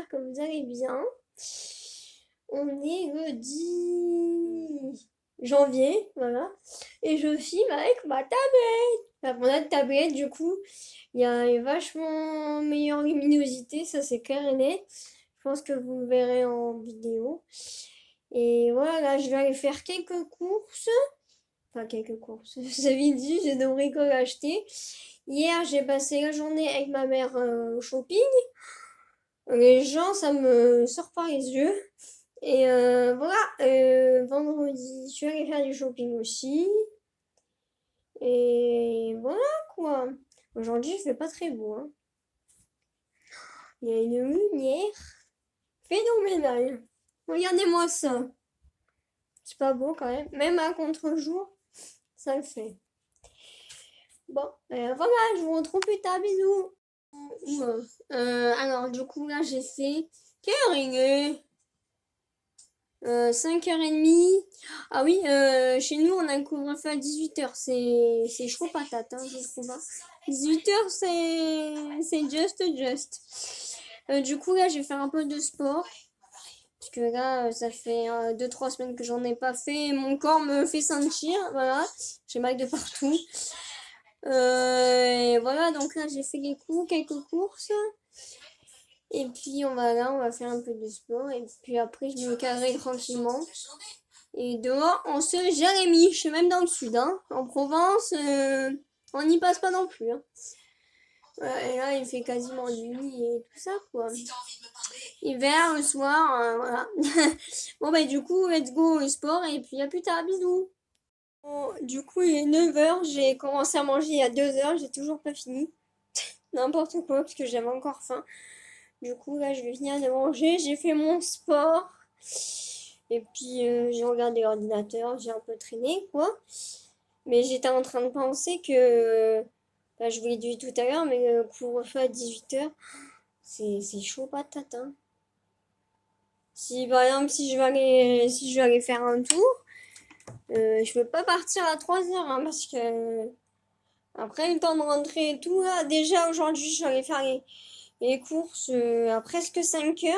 j'espère que vous allez bien. On est le 10 janvier, voilà. Et je filme avec ma tablette. Enfin, mon tablette, du coup, il y a une vachement meilleure luminosité, ça c'est clair et net. Je pense que vous le verrez en vidéo. Et voilà, là, je vais aller faire quelques courses. Enfin, quelques courses. Vous avez dit, je devrais quoi acheter. Hier, j'ai passé la journée avec ma mère au shopping. Les gens, ça me sort par les yeux. Et voilà, vendredi, je suis allée faire du shopping aussi. Et voilà quoi. Aujourd'hui, il fait pas très beau, hein. Il y a une lumière phénoménale. Regardez-moi ça. C'est pas beau quand même. Même à contre-jour, ça le fait. Bon, voilà, je vous retrouve plus tard. Bisous. Alors, du coup, là, j'ai fait... Quelle heure il est 5h30. Ah oui, chez nous, on a le couvre-feu à 18h. C'est chaud patate, hein, je trouve. 18h, c'est just. Du coup, là, je vais faire un peu de sport. Parce que là, ça fait 2-3 semaines que j'en ai pas fait. Mon corps me fait sentir. Voilà, j'ai mal de partout. Et voilà, donc là, j'ai fait quelques courses. Et puis, on va faire un peu de sport. Et puis après, je me calerai tranquillement. Et dehors, on se Jérémy, je suis même dans le sud, hein. En Provence, on n'y passe pas non plus, hein. Voilà, et là, il fait quasiment nuit et tout ça, quoi. Hiver, le soir, voilà. Bon, bah, du coup, let's go au sport et puis à plus tard, bisous. Bon, du coup, il est 9h, j'ai commencé à manger il y a 2 heures, j'ai toujours pas fini. N'importe quoi, parce que j'avais encore faim. Du coup, là, je vais finir de manger, j'ai fait mon sport. Et puis j'ai regardé l'ordinateur, j'ai un peu traîné, quoi. Mais j'étais en train de penser que, bah, je vous l'ai dit tout à l'heure, mais le couvre-feu à 18h, c'est chaud patate, hein. Si par exemple, si je vais aller faire un tour, je peux pas partir à 3h, hein, parce que après le temps de rentrer et tout, là, déjà aujourd'hui, je vais aller faire les courses à presque 5h.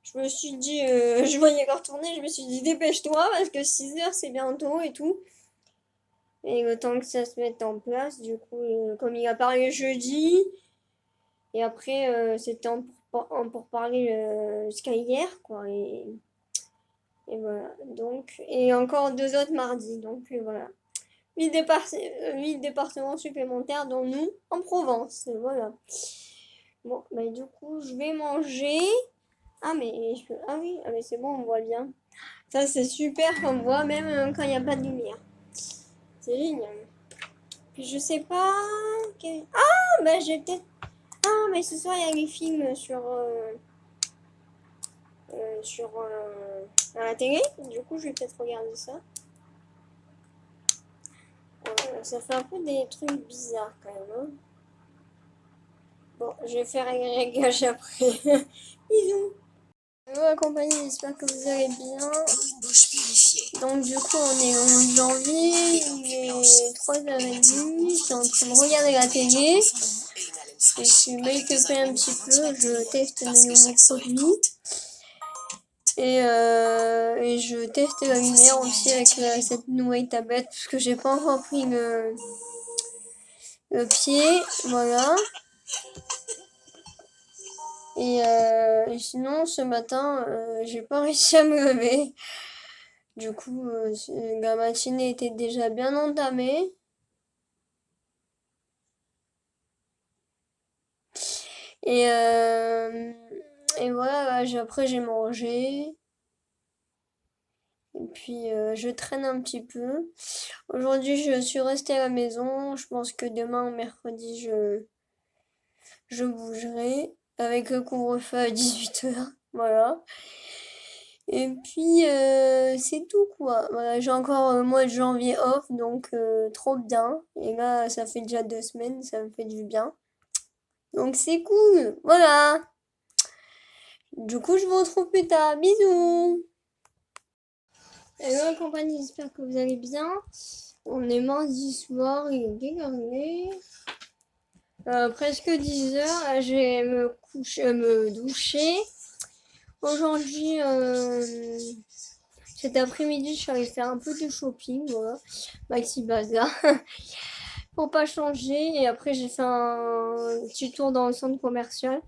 Je me suis dit, je voyais leur tourner, je me suis dit dépêche-toi parce que 6h c'est bientôt et tout. Et le temps que ça se mette en place, du coup, comme il a parlé jeudi, et après c'était pour parler jusqu'à hier, quoi. Et voilà. Donc, et encore 2 autres mardis, donc voilà. 8 départements supplémentaires, dont nous, en Provence. Voilà. Bon, bah du coup, je vais manger. Ah, mais ah oui, ah, mais c'est bon, on voit bien. Ça, c'est super qu'on voit, même quand il n'y a pas de lumière. C'est génial. Puis je sais pas... Ah, bah j'ai peut-être... Ah, mais ce soir, il y a les films à la télé. Du coup, je vais peut-être regarder ça. Ça fait un peu des trucs bizarres, quand même, hein. Bon, je vais faire un réglage après. Bisous. Hello la compagnie, j'espère que vous allez bien. Donc du coup on est le 11 janvier, il est 3h30, je suis en train de regarder la télé. Je suis make-upée un petit peu, je teste mes nouveaux produits. Et je teste la lumière aussi avec cette nouvelle tablette parce que j'ai pas encore pris le pied, voilà. Et sinon ce matin j'ai pas réussi à me lever. Du coup la matinée était déjà bien entamée. Et, et voilà, après j'ai mangé. Et puis je traîne un petit peu. Aujourd'hui je suis restée à la maison. Je pense que demain, mercredi, je bougerai. Avec le couvre-feu à 18h. Voilà. Et puis c'est tout quoi. Voilà, j'ai encore le mois de janvier off, donc trop bien. Et là, ça fait déjà 2 semaines, ça me fait du bien. Donc c'est cool. Voilà. Du coup, je vous retrouve plus tard. Bisous. Hello la compagnie, j'espère que vous allez bien. On est mardi soir, il est quelle heure? Presque 10h. Je vais me doucher. Aujourd'hui, cet après-midi, je suis allée faire un peu de shopping, voilà, Maxi Bazar, pour pas changer. Et après, j'ai fait un petit tour dans le centre commercial.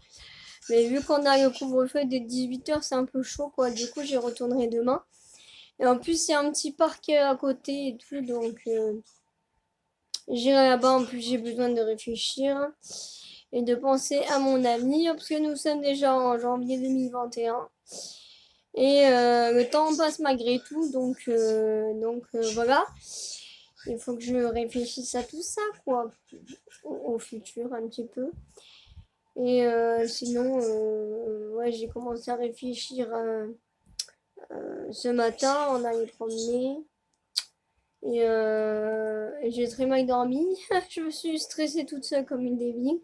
Mais vu qu'on a le couvre-feu de 18h, c'est un peu chaud, quoi. Du coup, j'y retournerai demain. Et en plus, il y a un petit parc à côté et tout, donc j'irai là-bas. En plus, j'ai besoin de réfléchir et de penser à mon avenir, parce que nous sommes déjà en janvier 2021. Et le temps passe malgré tout, donc voilà. Il faut que je réfléchisse à tout ça, quoi, au futur un petit peu. Et sinon, ouais, j'ai commencé à réfléchir ce matin, on allait promener. Et j'ai très mal dormi. Je me suis stressée toute seule comme une débile.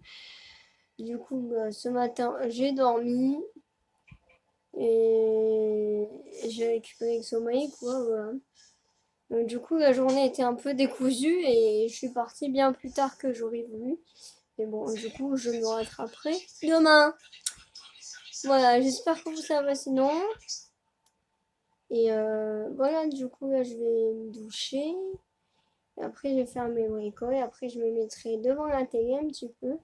Du coup, ce matin, j'ai dormi. Et j'ai récupéré le sommeil, quoi, voilà. Donc, du coup, la journée était un peu décousue et je suis partie bien plus tard que j'aurais voulu. Mais bon, du coup, je me rattraperai demain. Voilà, j'espère que ça va sinon. Et voilà, du coup, là, je vais me doucher. Et après, je vais faire mes bricoles. Et après, je me mettrai devant la télé un petit peu.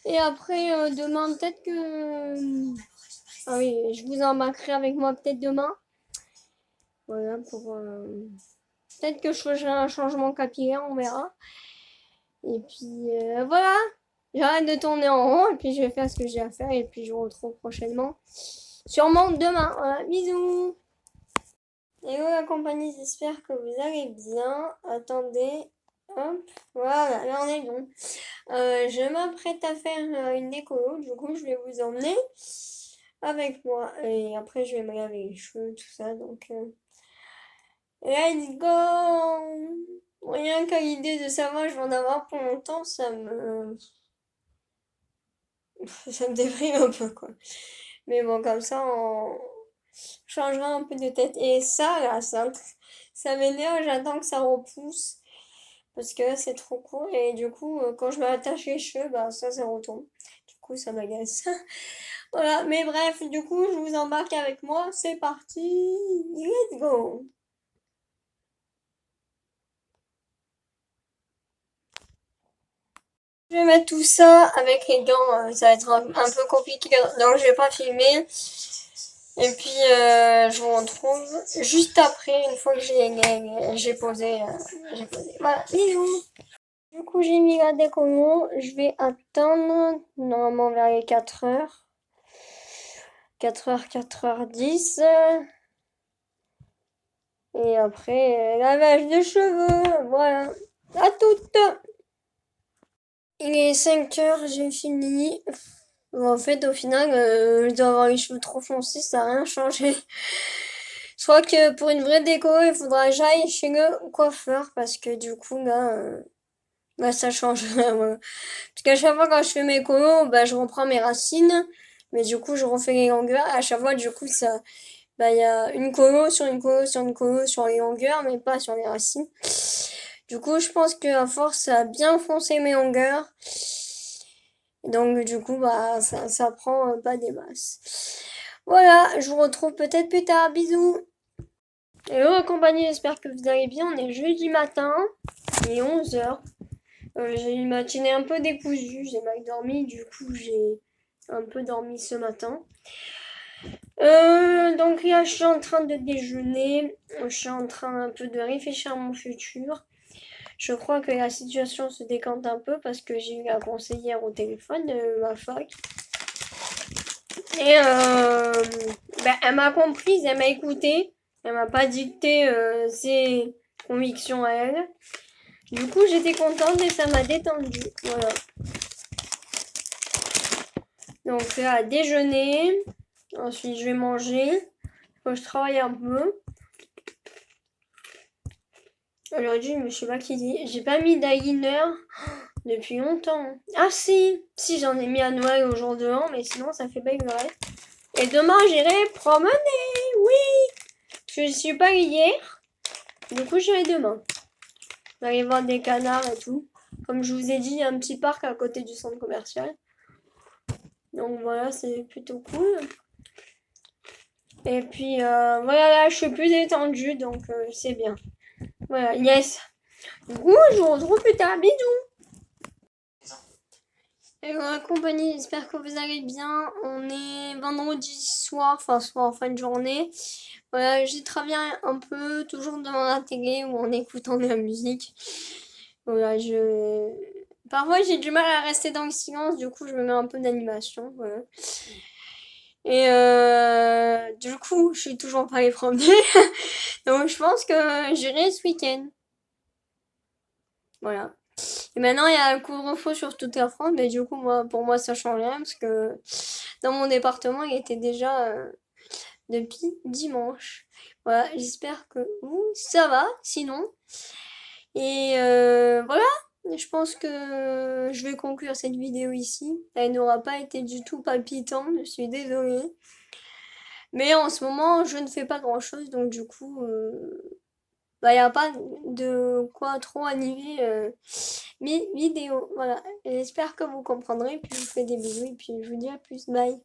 Et après, demain, peut-être que... Ah oui, je vous embarquerai avec moi peut-être demain. Voilà, pour... Peut-être que je ferai un changement capillaire, on verra. Et puis, voilà. J'arrête de tourner en rond et puis je vais faire ce que j'ai à faire. Et puis, je vous retrouve prochainement. Sûrement demain. Voilà, bisous. Hello la compagnie, j'espère que vous allez bien. Attendez, hop, voilà, là on est bon. Je m'apprête à faire une déco, du coup je vais vous emmener avec moi. Et après je vais me laver les cheveux, tout ça, donc let's go! Rien qu'à l'idée de savoir je vais en avoir pour longtemps, ça me déprime un peu quoi. Mais bon, comme ça on changera un peu de tête. Et ça là, ça m'énerve, j'attends que ça repousse. Parce que c'est trop court et du coup, quand je m'attache les cheveux, bah ça retombe. Du coup, ça m'agace. Voilà, mais bref, du coup, je vous embarque avec moi. C'est parti, let's go! Je vais mettre tout ça avec les gants, ça va être un peu compliqué, donc je vais pas filmer. Et puis, je vous retrouve juste après, une fois que j'ai posé, j'ai posé. Voilà, bisous! Du coup, j'ai mis la déco, je vais attendre normalement vers les 4h. 4h, 4h10. Et après, lavage de cheveux. Voilà. À toutes. Il est 5h, j'ai fini. Bon, en fait, au final, je dois avoir les cheveux trop foncés, ça n'a rien changé. Je crois que pour une vraie déco, il faudra que j'aille chez le coiffeur parce que du coup, là, bah, ça change. Voilà. Parce qu'à chaque fois, quand je fais mes colos, bah, je reprends mes racines. Mais du coup, je refais les longueurs. À chaque fois, du coup, ça, bah, il y a une colo sur une colo sur une colo sur les longueurs, mais pas sur les racines. Du coup, je pense qu'à force, ça a bien foncé mes longueurs. Donc, du coup, bah, ça prend pas des masses. Voilà, je vous retrouve peut-être plus tard. Bisous. Hello compagnie, j'espère que vous allez bien. On est jeudi matin, il est 11h. J'ai une matinée un peu décousue, j'ai mal dormi, du coup j'ai un peu dormi ce matin. Donc là, je suis en train de déjeuner. Je suis en train un peu de réfléchir à mon futur. Je crois que la situation se décante un peu parce que j'ai eu la conseillère au téléphone de ma fac. Et elle m'a comprise, elle m'a écoutée. Elle m'a pas dicté ses convictions à elle. Du coup, j'étais contente et ça m'a détendue. Voilà. Donc là, déjeuner. Ensuite, je vais manger. Faut que je travaille un peu. Aujourd'hui, je me suis maquillée. J'ai pas mis d'eyeliner depuis longtemps. Ah si, j'en ai mis à Noël au jour de l'an, mais sinon ça fait pas le reste. Et demain, j'irai promener, oui. Je suis pas hier. Du coup, j'irai demain. On va aller voir des canards et tout. Comme je vous ai dit, il y a un petit parc à côté du centre commercial. Donc voilà, c'est plutôt cool. Et puis voilà, là je suis plus détendue, donc c'est bien. Voilà, yes. Du coup, je vous retrouve plus tard. Bisous. Et la compagnie, j'espère que vous allez bien. On est vendredi soir, enfin soir en fin de journée. Voilà, j'ai travaillé un peu, toujours devant la télé ou en écoutant de la musique. Voilà, parfois j'ai du mal à rester dans le silence, du coup je me mets un peu d'animation, voilà. Et du coup, je suis toujours pas les promener. Donc je pense que j'irai ce week-end. Voilà. Et maintenant, il y a un couvre-feu sur toute la France, mais du coup, pour moi, ça change rien parce que dans mon département, il était déjà depuis dimanche. Voilà, j'espère que vous, ça va, sinon. Et voilà, je pense que je vais conclure cette vidéo ici. Elle n'aura pas été du tout palpitante, je suis désolée. Mais en ce moment, je ne fais pas grand-chose, donc du coup, bah, il n'y a pas de quoi trop animer mes vidéos. Voilà, j'espère que vous comprendrez, puis je vous fais des bisous, et puis je vous dis à plus, bye.